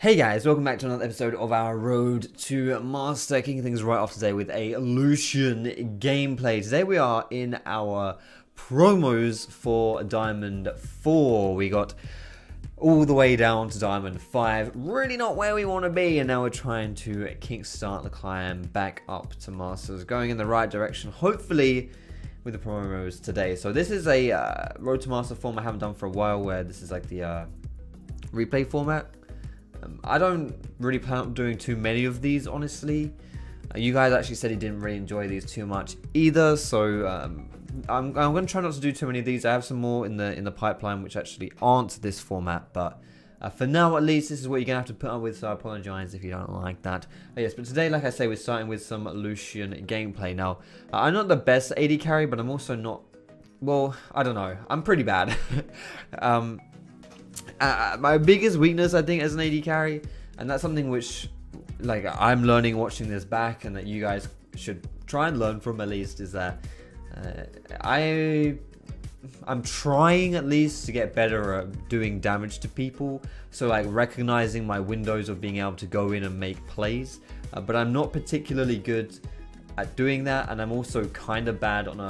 Hey guys, welcome back to another episode of our Road to Master, kicking things right off today with a Lucian gameplay. Today we are in our promos for Diamond 4. We got all the way down to Diamond 5, really not where we want to be, and now we're trying to kickstart the climb back up to Masters, going in the right direction, hopefully with the promos today. So this is a Road to Master form I haven't done for a while, where this is like the replay format. I don't really plan on doing too many of these, honestly. You guys actually said you didn't really enjoy these too much either, so I'm going to try not to do too many of these. I have some more in the pipeline which actually aren't this format, but for now at least, this is what you're going to have to put up with, so I apologize if you don't like that. Yes, but today, like I say, we're starting with some Lucian gameplay. Now, I'm not the best AD carry, but I'm also not, well, I don't know. I'm pretty bad. My biggest weakness, I think, as an AD carry, and that's something which, like, I'm learning watching this back, and that you guys should try and learn from at least, is that I'm trying at least to get better at doing damage to people. So, like, recognizing my windows of being able to go in and make plays, but I'm not particularly good at doing that, and I'm also kind of bad on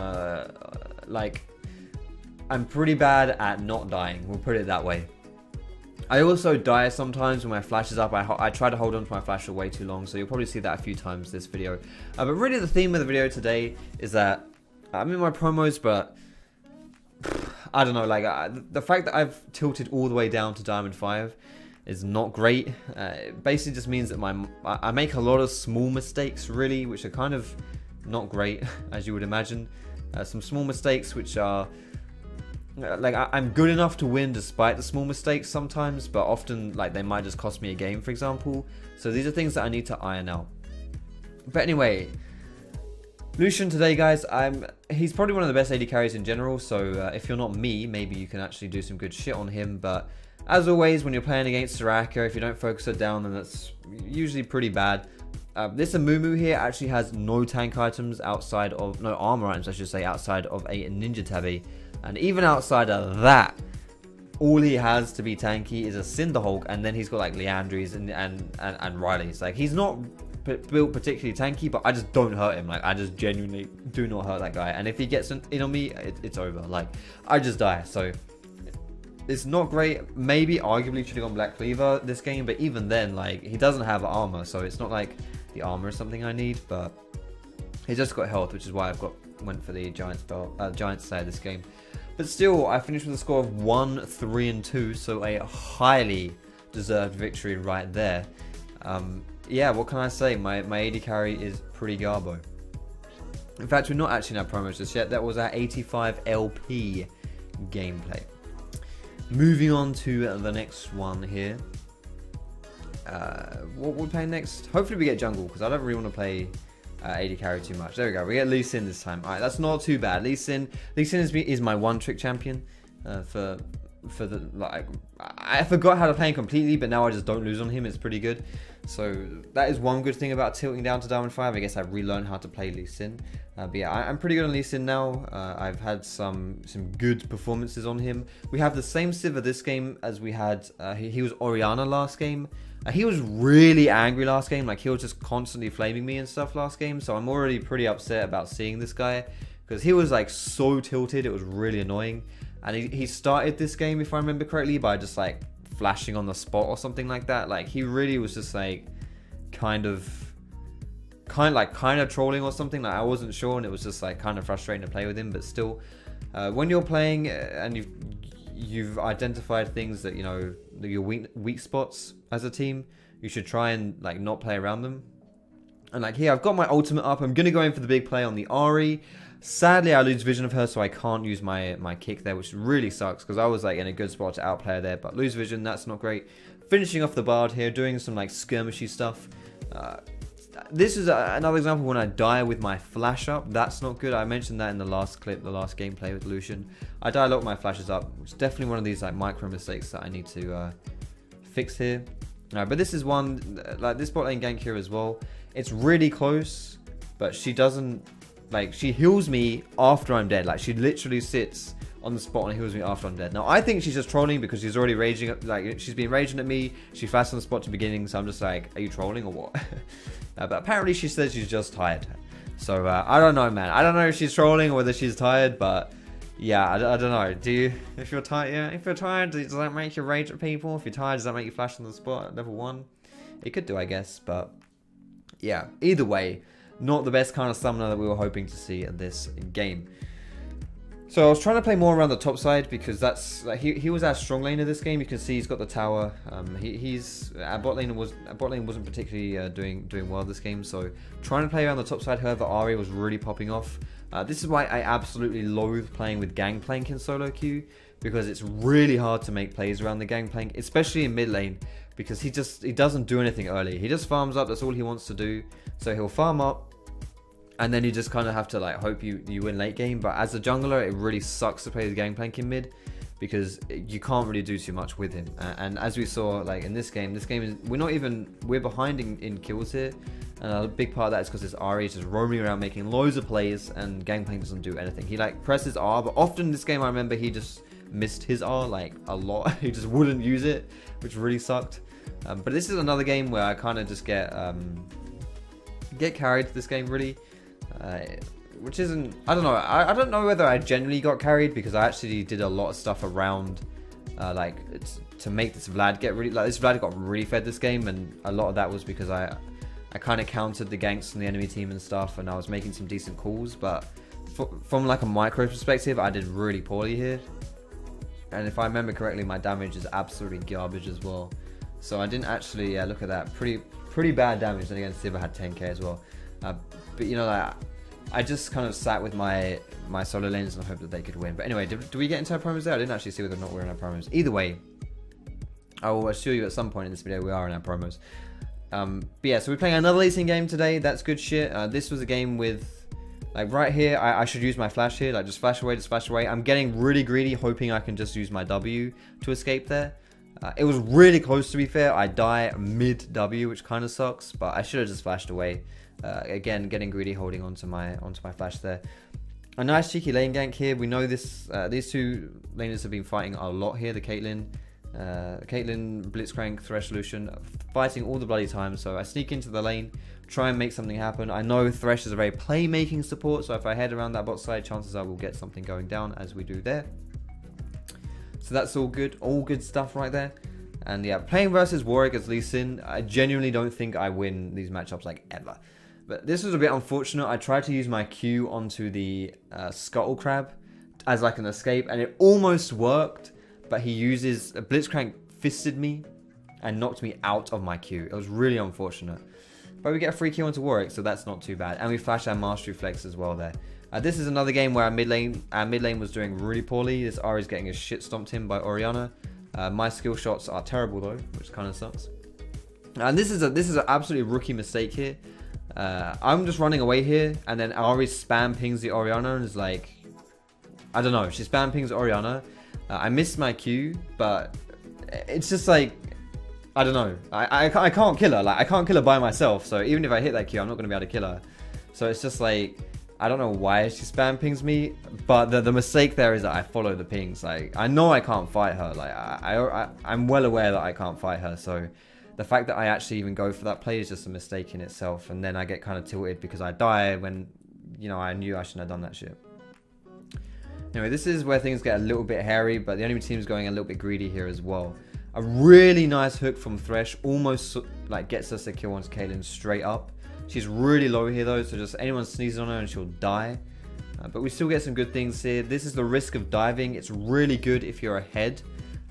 I'm pretty bad at not dying, we'll put it that way. I also die sometimes when my flash is up. I try to hold on to my flash for way too long, so you'll probably see that a few times this video. But really the theme of the video today is that I'm in my promos, but I don't know, like the fact that I've tilted all the way down to Diamond 5 is not great. It basically just means that I make a lot of small mistakes, really, which are kind of not great, as you would imagine. Some small mistakes which are, like, I'm good enough to win despite the small mistakes sometimes, but often, like, they might just cost me a game, for example. So these are things that I need to iron out. But anyway, Lucian today, guys, he's probably one of the best AD carries in general, so if you're not me, maybe you can actually do some good shit on him. But as always, when you're playing against Soraka, if you don't focus her down, then that's usually pretty bad. This Amumu here actually has no tank items outside of, no armor items, I should say, outside of a Ninja Tabi. And even outside of that, all he has to be tanky is a Cinderhulk, and then he's got like Leandries and Riley's. Like, he's not built particularly tanky, but I just don't hurt him. Like, I just genuinely do not hurt that guy. And if he gets in on me, it's over. Like, I just die. So it's not great. Maybe arguably should have gone Black Cleaver this game, but even then, like, he doesn't have armor, so it's not like the armor is something I need. But he's just got health, which is why went for the Giants side this game. But still, I finished with a score of 1, 3, and 2, so a highly deserved victory right there. Yeah, what can I say? My AD carry is pretty garbo. In fact, we're not actually in our promos just yet. That was our 85 LP gameplay. Moving on to the next one here. What we're playing next? Hopefully we get jungle, because I don't really want to play AD carry too much. There we go. We get Lee Sin this time. Alright, that's not too bad. Lee Sin is my one trick champion. For the, like, I forgot how to play him completely, but now I just don't lose on him. It's pretty good. So that is one good thing about tilting down to Diamond 5. I guess I've relearned how to play Lee Sin. But yeah, I'm pretty good on Lee Sin now. I've had some good performances on him. We have the same Sivir this game as we had. He was Orianna last game. He was really angry last game. Like, he was just constantly flaming me and stuff last game. So I'm already pretty upset about seeing this guy, because he was like so tilted. It was really annoying. And he started this game, if I remember correctly, by just like flashing on the spot or something like that. Like, he really was just like kind of trolling or something. Like, I wasn't sure, and it was just like kind of frustrating to play with him. But still, when you're playing and you've identified things that, you know, your weak spots as a team, you should try and like not play around them. And like here, I've got my ultimate up. I'm gonna go in for the big play on the Ahri. Sadly, I lose vision of her, so I can't use my kick there, which really sucks, because I was like in a good spot to outplay her there, but lose vision, that's not great. Finishing off the Bard here, doing some like skirmishy stuff. This is another example when I die with my flash up. That's not good. I mentioned that in the last clip, the last gameplay with Lucian. I die a lot with my flashes up, which is definitely one of these like micro mistakes that I need to fix here. But this is one, like this bot lane gank here as well. It's really close, but she doesn't, like, she heals me after I'm dead. Like, she literally sits on the spot and heals me after I'm dead. Now, I think she's just trolling because she's already raging, like, she's been raging at me. She flashed on the spot to the beginning, so I'm just like, are you trolling or what? But apparently she says she's just tired. So, I don't know, man. I don't know if she's trolling or whether she's tired, but yeah, I don't know. Do you, if you're tired, yeah, if you're tired, does that make you rage at people? If you're tired, does that make you flash on the spot at level 1? It could do, I guess, but yeah, either way, not the best kind of summoner that we were hoping to see in this game. So I was trying to play more around the top side because that's like he was our strong laner this game. You can see he's got the tower. He's our bot lane wasn't particularly doing well this game. So trying to play around the top side. However, Ahri was really popping off. This is why I absolutely loathe playing with Gangplank in solo queue, because it's really hard to make plays around the Gangplank, especially in mid lane, because he doesn't do anything early. He just farms up. That's all he wants to do. So he'll farm up. And then you just kind of have to like hope you win late game. But as a jungler, it really sucks to play the Gangplank in mid because you can't really do too much with him. And as we saw, like in this game is we're behind in kills here. And a big part of that is because this Ahri is just roaming around making loads of plays, and Gangplank doesn't do anything. He like presses R, but often in this game I remember he just missed his R like a lot. He just wouldn't use it, which really sucked. But this is another game where I kind of just get carried this game really. Which isn't, I don't know, I don't know whether I genuinely got carried, because I actually did a lot of stuff around like to make this Vlad get really, like this Vlad got really fed this game, and a lot of that was because I kind of countered the ganks from the enemy team and stuff, and I was making some decent calls, but from like a micro perspective I did really poorly here. And if I remember correctly, my damage is absolutely garbage as well, so I didn't actually, look at that, pretty bad damage. Then again, Sivir had 10k as well. But you know, like, I just kind of sat with my solo lanes and I hope that they could win. But anyway, do we get into our promos there? I didn't actually see whether or not we're in our promos. Either way, I will assure you at some point in this video we are in our promos. But yeah, so we're playing another late game today. That's good shit. This was a game with, like right here, I should use my flash here. Like just flash away. I'm getting really greedy, hoping I can just use my W to escape there. It was really close, to be fair. I die mid W, which kind of sucks, but I should have just flashed away. Again, getting greedy, holding onto my flash there. A nice cheeky lane gank here. We know this. These two laners have been fighting a lot here. The Caitlyn, Blitzcrank, Thresh, Lucian, fighting all the bloody time. So I sneak into the lane, try and make something happen. I know Thresh is a very playmaking support, so if I head around that bot side, chances are we'll get something going down, as we do there. So that's all good stuff right there. And yeah, playing versus Warwick as Lee Sin, I genuinely don't think I win these matchups like ever. But this was a bit unfortunate. I tried to use my Q onto the Scuttle Crab as like an escape, and it almost worked, but he uses a Blitzcrank fisted me and knocked me out of my Q. It was really unfortunate. But we get a free kill onto Warwick, so that's not too bad. And we flash our Mastery Flex as well there. This is another game where our mid lane was doing really poorly. This Ahri is getting his shit stomped in by Orianna. My skill shots are terrible though, which kind of sucks. And this is an absolutely rookie mistake here. I'm just running away here, and then Ahri spam pings the Orianna and is like, I don't know, she spam pings Orianna. I missed my Q, but it's just like, I don't know. I can't kill her. Like I can't kill her by myself. So even if I hit that Q, I'm not going to be able to kill her. So it's just like, I don't know why she spam pings me, but the mistake there is that I follow the pings. Like I know I can't fight her. Like I'm well aware that I can't fight her. So the fact that I actually even go for that play is just a mistake in itself. And then I get kind of tilted because I die when, you know, I knew I shouldn't have done that shit. Anyway, this is where things get a little bit hairy, but the enemy team's going a little bit greedy here as well. A really nice hook from Thresh almost like gets us a kill onto Caitlyn straight up. She's really low here though, so just anyone sneezes on her and she'll die. But we still get some good things here. This is the risk of diving. It's really good if you're ahead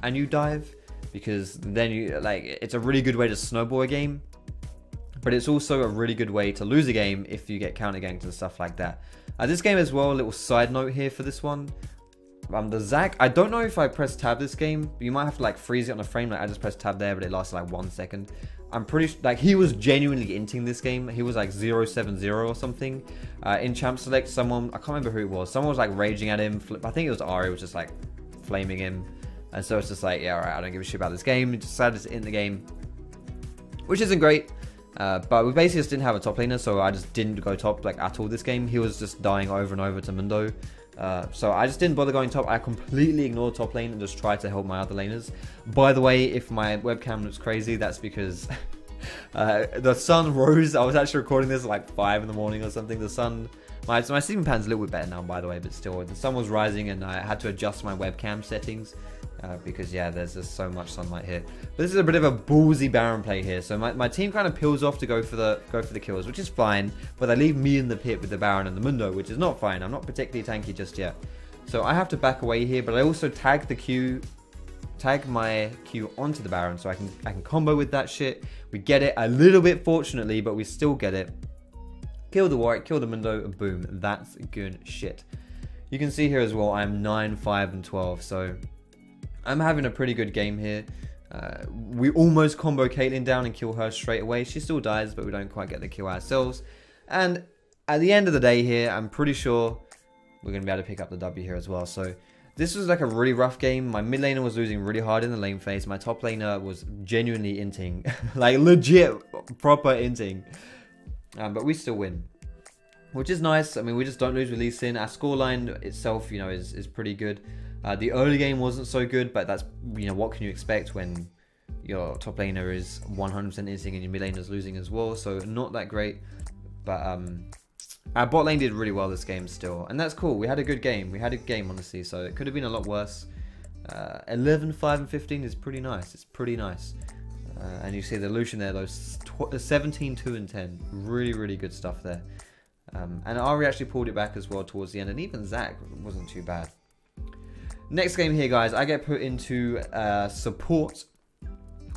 and you dive, because then you it's a really good way to snowball a game. But it's also a really good way to lose a game if you get counter ganked and stuff like that. This game as well, a little side note here for this one. The Zac, I don't know if I press tab this game, but you might have to like freeze it on a frame. Like I just pressed tab there, but it lasted like 1 second. I'm pretty like he was genuinely inting this game. He was like 070 or something. In Champ Select, someone, I can't remember who it was. Someone was like raging at him. I think it was Ahri, was just like flaming him. And so it's just like, yeah, alright, I don't give a shit about this game. He decided to end the game, which isn't great. But we basically just didn't have a top laner, so I just didn't go top like at all this game. He was just dying over and over to Mundo. So I just didn't bother going top. I completely ignored top lane and just tried to help my other laners. By the way, if my webcam looks crazy, that's because the sun rose. I was actually recording this at like 5 in the morning or something. The sun, my ceiling pan's a little bit better now, by the way, but still, the sun was rising and I had to adjust my webcam settings because yeah, there's just so much sunlight here. But this is a bit of a ballsy Baron play here. So my team kind of peels off to go for the kills, which is fine, but they leave me in the pit with the Baron and the Mundo, which is not fine. I'm not particularly tanky just yet, so I have to back away here. But I also tag my Q onto the Baron, so I can combo with that shit. We get it a little bit, fortunately, but we still get it. Kill the Warwick, kill the Mundo, boom. That's good shit. You can see here as well, I'm 9, 5, and 12, so I'm having a pretty good game here. We almost combo Caitlyn down and kill her straight away. She still dies, but we don't quite get the kill ourselves. And at the end of the day here, I'm pretty sure we're going to be able to pick up the W here as well. So this was like a really rough game. My mid laner was losing really hard in the lane phase. My top laner was genuinely inting. Like legit, proper inting. But we still win, which is nice. I mean, we just don't lose with Lee Sin. Our scoreline itself, you know, is pretty good. The early game wasn't so good, but that's, you know, what can you expect when your top laner is 100% inting and your mid laner is losing as well. So not that great. But our bot lane did really well this game still, and that's cool. We had a good game. We had a game, honestly, so it could have been a lot worse. 11, 5, and 15 is pretty nice. It's pretty nice. And you see the Lucian there, those 17, 2, and 10. Really, really good stuff there. And Ari actually pulled it back as well towards the end, and even Zach wasn't too bad. Next game here, guys, I get put into support.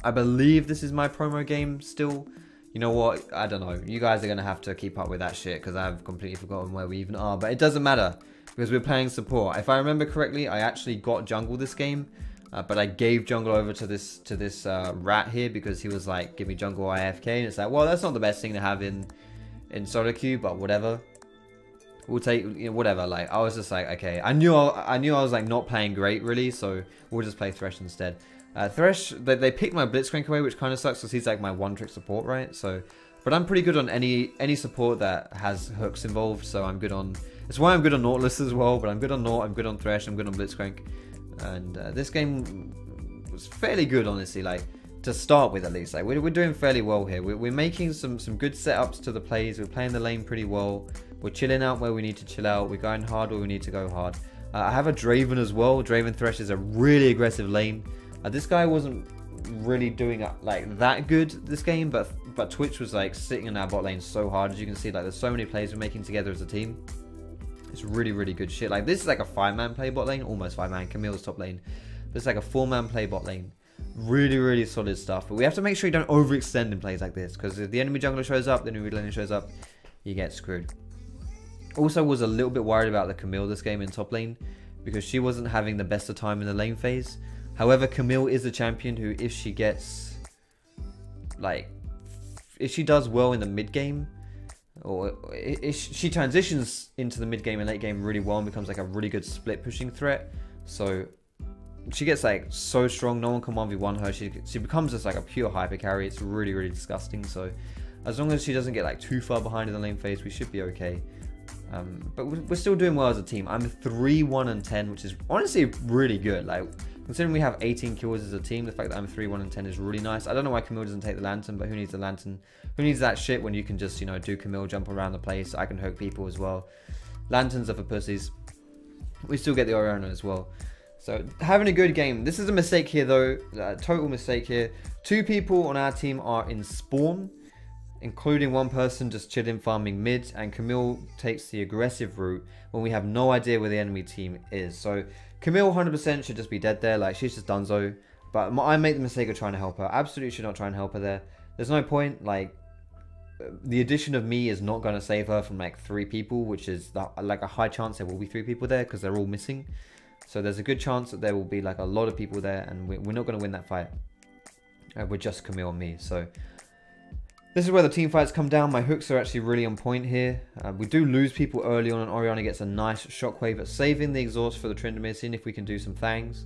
I believe this is my promo game still. You know what? I don't know. You guys are going to have to keep up with that shit because I've completely forgotten where we even are. But it doesn't matter because we're playing support. If I remember correctly, I actually got jungle this game. But I gave jungle over to this rat here because he was like, give me jungle IFK. And it's like, well, that's not the best thing to have in solo queue, but whatever. We'll take, you know, whatever. Like, I was just like, okay. I knew I was like not playing great really, so we'll just play Thresh instead. Thresh, they picked my Blitzcrank away, which kind of sucks because he's like my one-trick support, right? So, but I'm pretty good on any support that has hooks involved. So I'm good on. It's why I'm good on Nautilus as well. But I'm good on Naut. I'm good on Thresh. I'm good on Blitzcrank. And this game was fairly good, honestly. Like to start with, at least. Like we're doing fairly well here. We're making some good setups to the plays. We're playing the lane pretty well. We're chilling out where we need to chill out. We're going hard where we need to go hard. I have a Draven as well. Draven Thresh is a really aggressive lane. This guy wasn't really doing like that good this game, but Twitch was like sitting in our bot lane so hard. As you can see, like there's so many plays we're making together as a team. It's really, really good shit. Like this is like a 5-man play bot lane, almost 5-man. Camille's top lane. This is like a 4-man play bot lane. Really, really solid stuff. But we have to make sure you don't overextend in plays like this, because if the enemy jungler shows up, the enemy laner shows up, you get screwed. Also was a little bit worried about the Camille this game in top lane, because she wasn't having the best of time in the lane phase. However, Camille is a champion who, if she gets, like, if she does well in the mid game, or if she transitions into the mid game and late game really well and becomes like a really good split pushing threat. So she gets like so strong, no one can 1v1 her. She becomes just like a pure hyper carry. It's really, really disgusting. So as long as she doesn't get like too far behind in the lane phase, we should be okay. But we're still doing well as a team. I'm 3, 1, and 10, which is honestly really good. Like, considering we have 18 kills as a team, the fact that I'm 3, 1, and 10 is really nice. I don't know why Camille doesn't take the lantern, but who needs the lantern? Who needs that shit when you can just, you know, do Camille, jump around the place? I can hook people as well. Lanterns are for pussies. We still get the Oriana as well. So, having a good game. This is a mistake here, though. Total mistake here. 2 people on our team are in spawn, including one person just chilling farming mid, and Camille takes the aggressive route when we have no idea where the enemy team is. So Camille 100% should just be dead there, like she's just donezo. But I made the mistake of trying to help her. Absolutely should not try and help her there. There's no point. Like, the addition of me is not going to save her from like 3 people, which is like a high chance there will be 3 people there because they're all missing. So there's a good chance that there will be like a lot of people there, and we're not going to win that fight with just Camille and me. So this is where the team fights come down. My hooks are actually really on point here. We do lose people early on, and Oriana gets a nice shockwave at saving the exhaust for the Tryndamere, seeing if we can do some things.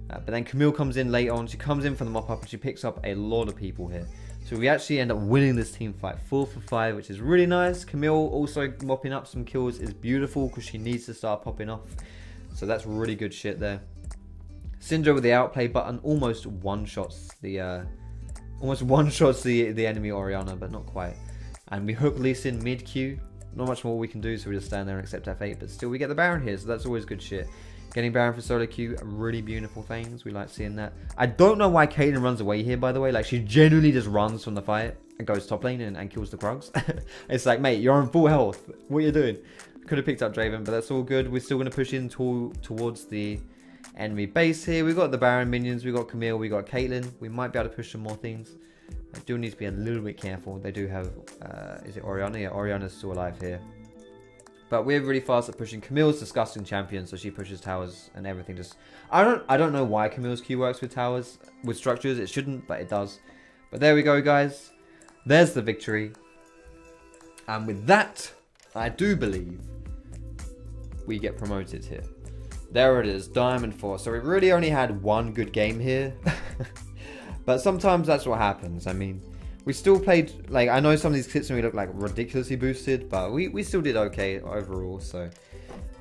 But then Camille comes in late on. She comes in for the mop up and she picks up a lot of people here. So we actually end up winning this team fight 4 for 5, which is really nice. Camille also mopping up some kills is beautiful because she needs to start popping off. So that's really good shit there. Syndra with the outplay button almost one-shots the enemy Orianna, but not quite. And we hook Lee Sin mid Q. Not much more we can do, so we just stand there and accept F8. But still, we get the Baron here, so that's always good shit. Getting Baron for solo queue, really beautiful things. We like seeing that. I don't know why Caitlyn runs away here, by the way. Like, she genuinely just runs from the fight and goes top lane and kills the Krugs. It's like, mate, you're on full health. What are you doing? Could have picked up Draven, but that's all good. We're still going to push in towards the enemy base here. We've got the Baron minions. We've got Camille. We've got Caitlyn. We might be able to push some more things. I do need to be a little bit careful. They do have, is it Orianna? Yeah, Orianna's still alive here. But we're really fast at pushing. Camille's disgusting champion, so she pushes towers and everything. Just I don't know why Camille's Q works with towers, with structures. It shouldn't, but it does. But there we go, guys. There's the victory. And with that, I do believe we get promoted here. There it is, Diamond 4. So we really only had one good game here. But sometimes that's what happens. I mean, we still played, like, I know some of these clips may look like ridiculously boosted, but we still did okay overall. So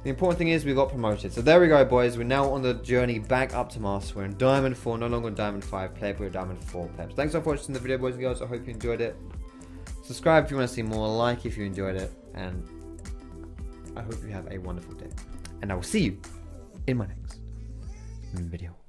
the important thing is we got promoted. So there we go, boys. We're now on the journey back up to Master. We're in Diamond 4, no longer Diamond 5 pleb. We're Diamond 4 plebs. Thanks for watching the video, boys and girls. I hope you enjoyed it. Subscribe if you want to see more, like if you enjoyed it, and I hope you have a wonderful day. And I will see you in my next video.